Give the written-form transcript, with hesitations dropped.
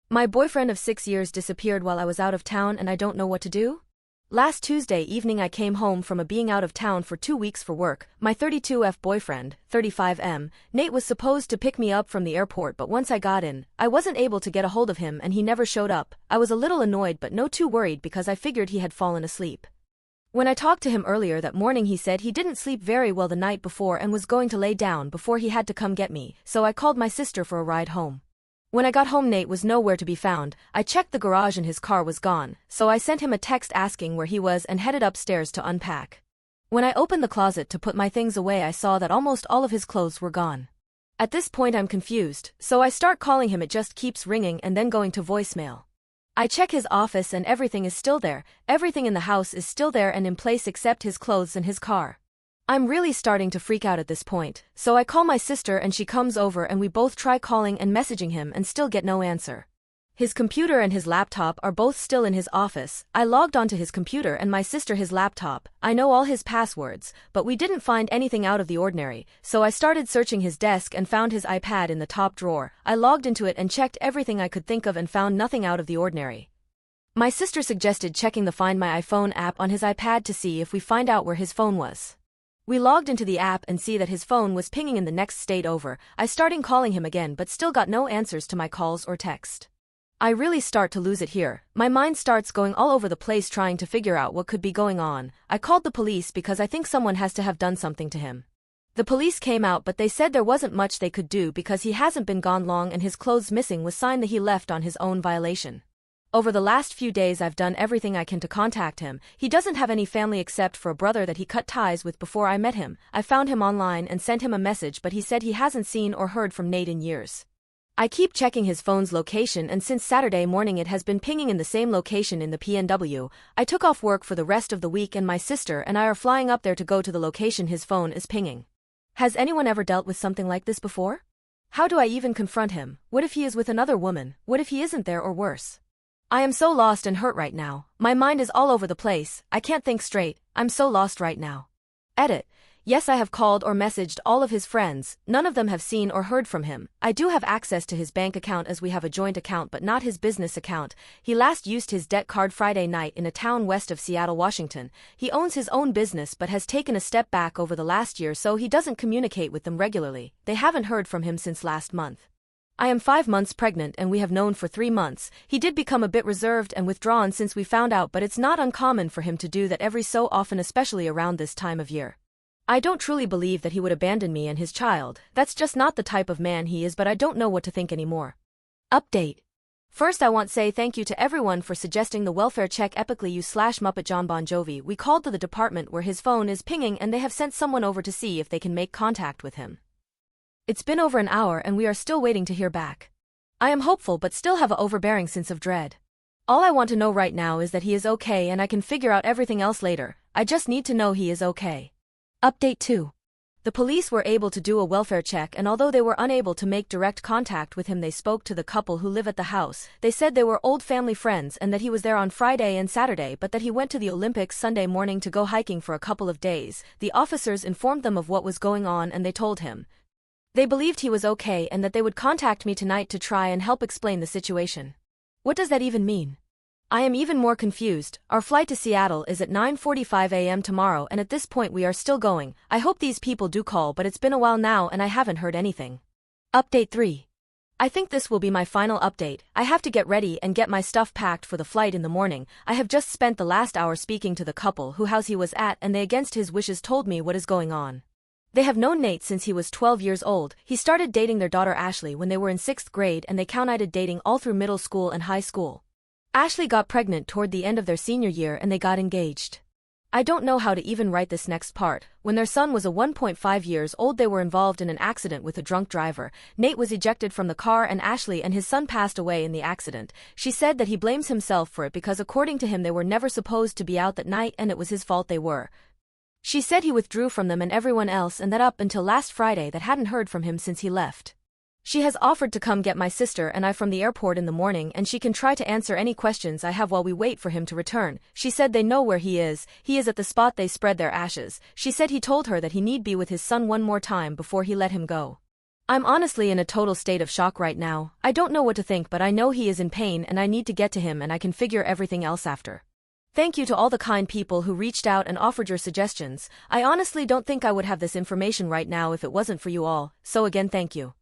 My boyfriend of 6 years disappeared while I was out of town and I don't know what to do? Last Tuesday evening I came home from being out of town for 2 weeks for work. My 32F boyfriend, 35M, Nate was supposed to pick me up from the airport, but once I got in, I wasn't able to get a hold of him and he never showed up. I was a little annoyed but no too worried because I figured he had fallen asleep. When I talked to him earlier that morning he said he didn't sleep very well the night before and was going to lay down before he had to come get me, so I called my sister for a ride home. When I got home Nate was nowhere to be found. I checked the garage and his car was gone, so I sent him a text asking where he was and headed upstairs to unpack. When I opened the closet to put my things away I saw that almost all of his clothes were gone. At this point I'm confused, so I start calling him. It just keeps ringing and then going to voicemail. I check his office and everything is still there. Everything in the house is still there and in place except his clothes and his car. I'm really starting to freak out at this point, so I call my sister and she comes over and we both try calling and messaging him and still get no answer. His computer and his laptop are both still in his office. I logged onto his computer and my sister his laptop. I know all his passwords, but we didn't find anything out of the ordinary, so I started searching his desk and found his iPad in the top drawer. I logged into it and checked everything I could think of and found nothing out of the ordinary. My sister suggested checking the Find My iPhone app on his iPad to see if we find out where his phone was. We logged into the app and see that his phone was pinging in the next state over. I started calling him again but still got no answers to my calls or text. I really start to lose it here. My mind starts going all over the place trying to figure out what could be going on. I called the police because I think someone has to have done something to him. The police came out but they said there wasn't much they could do because he hasn't been gone long and his clothes missing was sign that he left on his own violation. Over the last few days I've done everything I can to contact him. He doesn't have any family except for a brother that he cut ties with before I met him. I found him online and sent him a message but he said he hasn't seen or heard from Nate in years. I keep checking his phone's location and since Saturday morning it has been pinging in the same location in the PNW. I took off work for the rest of the week and my sister and I are flying up there to go to the location his phone is pinging. Has anyone ever dealt with something like this before? How do I even confront him? What if he is with another woman? What if he isn't there or worse? I am so lost and hurt right now. My mind is all over the place. I can't think straight. I'm so lost right now. Edit. Yes, I have called or messaged all of his friends. None of them have seen or heard from him. I do have access to his bank account as we have a joint account but not his business account. He last used his debt card Friday night in a town west of Seattle, Washington. He owns his own business but has taken a step back over the last year so he doesn't communicate with them regularly. They haven't heard from him since last month. I am 5 months pregnant and we have known for 3 months. He did become a bit reserved and withdrawn since we found out but it's not uncommon for him to do that every so often especially around this time of year. I don't truly believe that he would abandon me and his child. That's just not the type of man he is but I don't know what to think anymore. Update. First I want to say thank you to everyone for suggesting the welfare check epically you / Muppet John Bon Jovi. We called to the department where his phone is pinging and they have sent someone over to see if they can make contact with him. It's been over an hour and we are still waiting to hear back. I am hopeful but still have an overbearing sense of dread. All I want to know right now is that he is okay and I can figure out everything else later. I just need to know he is okay. Update 2. The police were able to do a welfare check and although they were unable to make direct contact with him they spoke to the couple who live at the house. They said they were old family friends and that he was there on Friday and Saturday but that he went to the Olympics Sunday morning to go hiking for a couple of days. The officers informed them of what was going on and they told him they believed he was okay and that they would contact me tonight to try and help explain the situation. What does that even mean? I am even more confused. Our flight to Seattle is at 9:45 a.m. tomorrow and at this point we are still going. I hope these people do call but it's been a while now and I haven't heard anything. Update 3. I think this will be my final update. I have to get ready and get my stuff packed for the flight in the morning. I have just spent the last hour speaking to the couple whose house he was at and they against his wishes told me what is going on. They have known Nate since he was 12 years old. He started dating their daughter Ashley when they were in 6th grade and they continued dating all through middle school and high school. Ashley got pregnant toward the end of their senior year and they got engaged. I don't know how to even write this next part. When their son was 1.5 years old they were involved in an accident with a drunk driver. Nate was ejected from the car and Ashley and his son passed away in the accident. She said that he blames himself for it because according to him they were never supposed to be out that night and it was his fault they were. She said he withdrew from them and everyone else and that up until last Friday that hadn't heard from him since he left. She has offered to come get my sister and I from the airport in the morning and she can try to answer any questions I have while we wait for him to return. She said they know where he is at the spot they spread their ashes. She said he told her that he need be with his son one more time before he let him go. I'm honestly in a total state of shock right now. I don't know what to think, but I know he is in pain and I need to get to him and I can figure everything else after. Thank you to all the kind people who reached out and offered your suggestions. I honestly don't think I would have this information right now if it wasn't for you all, so again thank you.